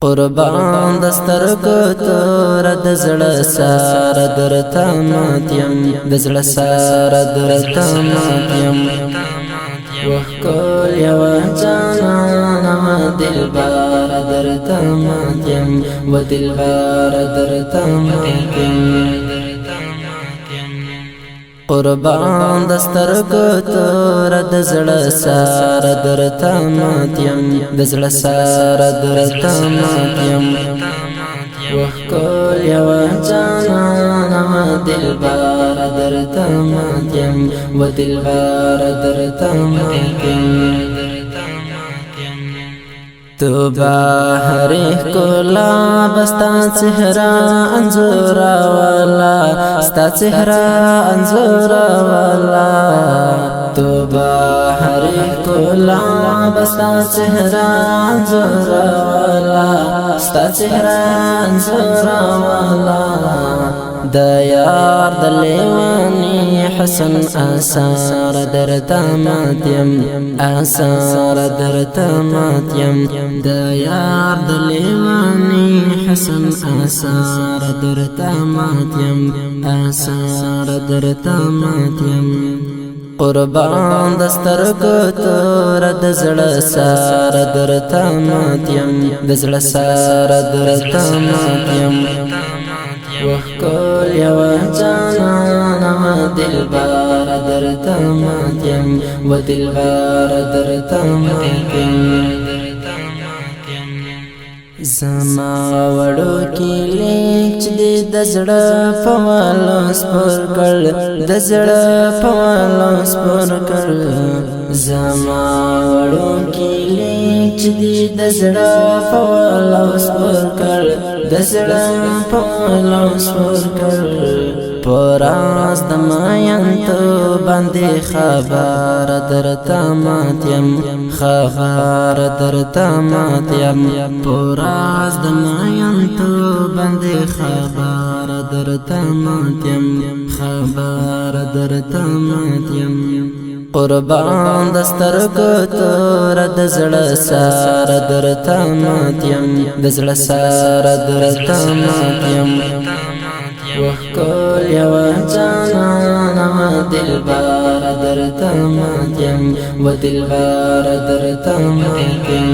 قربان دسترګو تور د زړه سار درته ماتیم د زړه سار درته ماتیم وکول یو جانان دلبر درته ماتیم و دلبر درته ماتیم قربان دسترګو تور د زړه سار درته ماتیم د زړه سار درته ماتیم وکول یو جانان دلبر درته ماتیم و دلبر درته ماتیم تو بهر کولا بستا چهرا انزورا والا ستا چهرا انزورا والا تو بهر کولا بستا چهرا انزورا والا ستا چهرا انزورا والا د یار د لیوانی حسن آثار درته ماتیم آثار درته ماتیم د یار د لیوانی حسن آثار درته ماتیم آثار درته ماتیم قربان دسترګو تور د زړه سار درته ماتیم د زړه سار درته ماتیم وکول یو جانان دلبر درته ماتیم و دلبر درته ماتیم زما وړو کې لیک چې د زړه په والو سپور کړ د زړه په والو سپور کړ زما وړو کې لیک چې د زړه په والو سپور کړ د زړه په والو سپور کړ پراز د ماین ته باندې خبر درته ماتیم خبر درته ماتیم پراز د ماین ته باندې خبر درته ماتیم خبر درته ماتیم قربان دسترګو تور د زړه سار درته ماتیم د زړه سار درته ماتیم وکول یو جانان دلبر درته ماتیم و دلبر درته ماتیم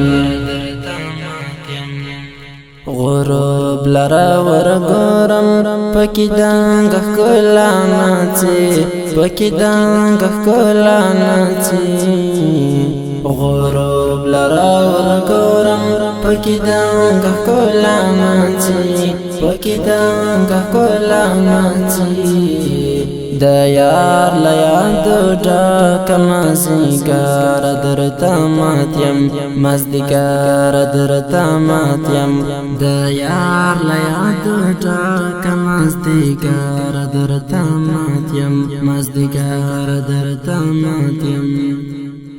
غروب لرا ورګورم پکې دنګ کلا ناڅي پکې دنګ کلا ناڅي غروب لرا ورګورم پکې دنګ کلا ناڅي پکې دنګ کلا ناڅي د یار لا یاد ډک مازیګر درته ماتیم مازیګر درته ماتیم د یار لا یاد ډک مازیګر درته ماتیم مازیګر درته ماتیم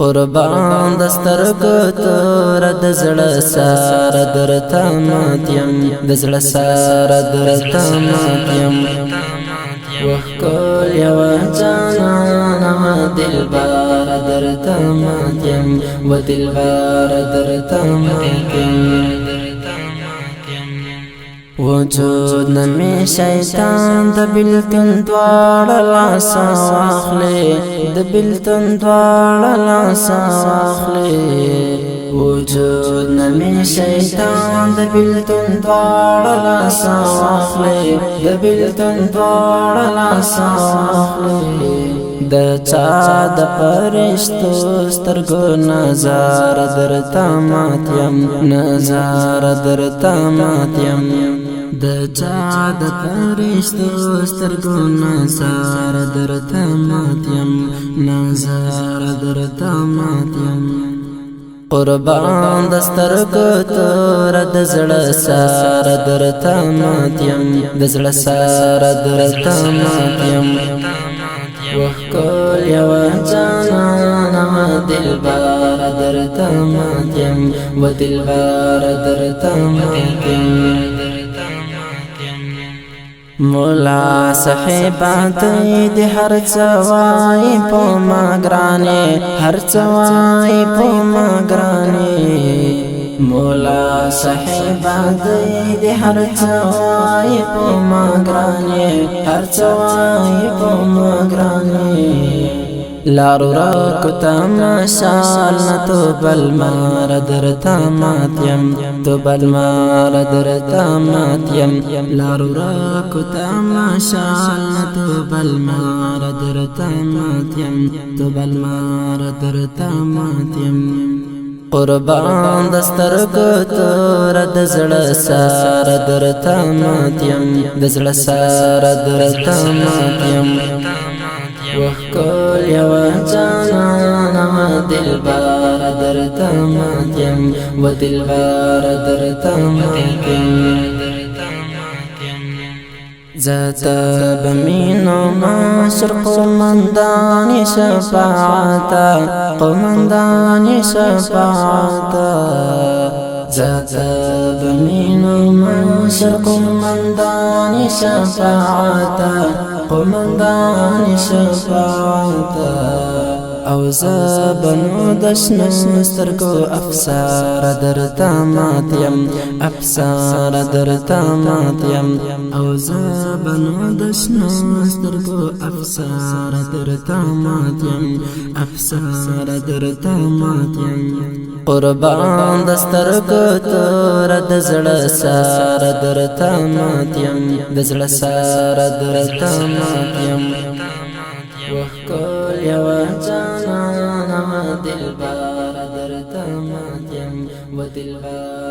قربان دسترګو تور د زړه سار درته ماتیم د زړه سار درته ماتیم وکول یو جانان دلبر درته ماتیم و دلبر درته ماتیم وجود نمی شیطان د بلتون دواړه لاسه واخلې د بلتون دواړه لاسه واخلې وجود نمی شیطان د بلتون دواړه لاسه واخلې د بلتون دواړه لاسه واخلې د چا د پرشتو سترګو نظر درته ماتیم نظر درته ماتیم د چا د پرشتو سترګو نظر درته ماتیم نظر درته ماتیم قربان دسترګو تور د زړه سار درته ماتیم د زړه سار درته ماتیم وکول یو جانان دلبر درته ماتیم و دلبر درته ماتیم مولا صاحبات دی هر چوای په ما ګرانه هر چوای په ما ګرانه مولا صاحبا دی هر چوای پو ما گرانی هر چوای پو ما گرانی لارو راکو تماشال نتو بالمار در تاماتیم تو بالمار در تاماتیم لارو راکو تماشال نتو بالمار در تاماتیم تو بالمار در تاماتیم قربان دسترګو تور د زړه سار در تاماتیم د زړه سار در تاماتیم وکول یو جانانا دلبار در تاماتیم و دلبار در تاماتیم زاتا بمینو معاشر قمندانی شفاعتا قمندانی شفاعتا زاتا بمینو معاشر قمندانی شفاعتا قمندانی شفاعتا او زبنو دشنو سترګو افسار در تاماتیم افسار در تاماتیم او زبنو دشنو سترګو افسار در تاماتیم افسار در تاماتیم قربان دسترګو تور د زړه سار در تاماتیم د زړه سار در تاماتیم وکول یو جانانا دلبار در تاماتیم و دلبار